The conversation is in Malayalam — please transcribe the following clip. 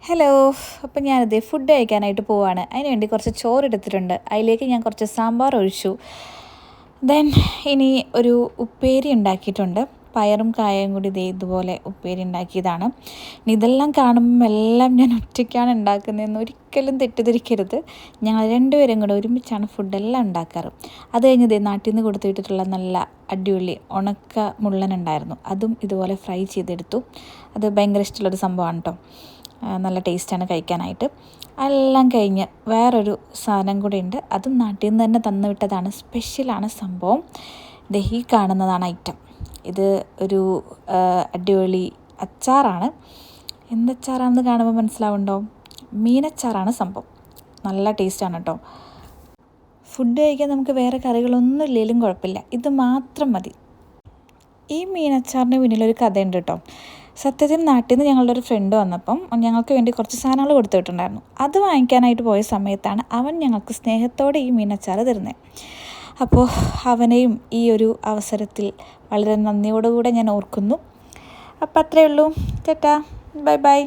ഹലോ. അപ്പം ഞാനിത് ഫുഡ് കഴിക്കാനായിട്ട് പോവാണ്. അതിന് വേണ്ടി കുറച്ച് ചോറ് എടുത്തിട്ടുണ്ട്. അതിലേക്ക് ഞാൻ കുറച്ച് സാമ്പാർ ഒഴിച്ചു. ദെൻ ഇനി ഒരു ഉപ്പേരി ഉണ്ടാക്കിയിട്ടുണ്ട്. പയറും കായയും കൂടി ഇതുപോലെ ഉപ്പേരി ഉണ്ടാക്കിയതാണ്. ഇനി ഇതെല്ലാം കാണുമ്പം എല്ലാം ഞാൻ ഒറ്റയ്ക്കാണ് ഉണ്ടാക്കുന്നതെന്ന് ഒരിക്കലും തെറ്റിദ്ധരിക്കരുത്. ഞങ്ങൾ രണ്ടുപേരും കൂടെ ഒരുമിച്ചാണ് ഫുഡെല്ലാം ഉണ്ടാക്കാറ്. അത് കഴിഞ്ഞ് നാട്ടിൽ നിന്ന് കൊടുത്തു വിട്ടിട്ടുള്ള നല്ല അടിപൊളി ഉണക്ക മുള്ളനുണ്ടായിരുന്നു. അതും ഇതുപോലെ ഫ്രൈ ചെയ്തെടുത്തു. അത് ഭയങ്കര ഇഷ്ടമുള്ളൊരു സംഭവമാണ് കേട്ടോ. നല്ല ടേസ്റ്റാണ് കഴിക്കാനായിട്ട്. എല്ലാം കഴിഞ്ഞ് വേറൊരു സാധനം കൂടി ഉണ്ട്. അതും നാട്ടിൽ നിന്ന് തന്നെ തന്നു വിട്ടതാണ്. സ്പെഷ്യലാണ് സംഭവം. ഈ കാണുന്നതാണ് ഐറ്റം. ഇത് ഒരു അടിപൊളി അച്ചാറാണ്. എന്തച്ചാറാണെന്ന് കാണുമ്പോൾ മനസ്സിലാവുന്നുണ്ടോ? മീനച്ചാറാണ് സംഭവം. നല്ല ടേസ്റ്റാണ് കേട്ടോ. ഫുഡ് കഴിക്കാൻ നമുക്ക് വേറെ കറികളൊന്നും ഇല്ലെങ്കിലും കുഴപ്പമില്ല, ഇത് മാത്രം മതി. ഈ മീനച്ചാറിന് പിന്നിലൊരു കഥയുണ്ട് കേട്ടോ. സത്യത്തിൽ നാട്ടിൽ നിന്ന് ഞങ്ങളുടെ ഒരു ഫ്രണ്ട് വന്നപ്പം ഞങ്ങൾക്ക് വേണ്ടി കുറച്ച് സാധനങ്ങൾ കൊടുത്തു വിട്ടിട്ടുണ്ടായിരുന്നു. അത് വാങ്ങിക്കാനായിട്ട് പോയ സമയത്താണ് അവൻ ഞങ്ങൾക്ക് സ്നേഹത്തോടെ ഈ മീനച്ചാറ് തരുന്നത്. അപ്പോൾ അവനെയും ഈ ഒരു അവസരത്തിൽ വളരെ നന്ദിയോടുകൂടെ ഞാൻ ഓർക്കുന്നു. അപ്പോൾ അത്രയേ ഉള്ളൂ. Tata, bye bye.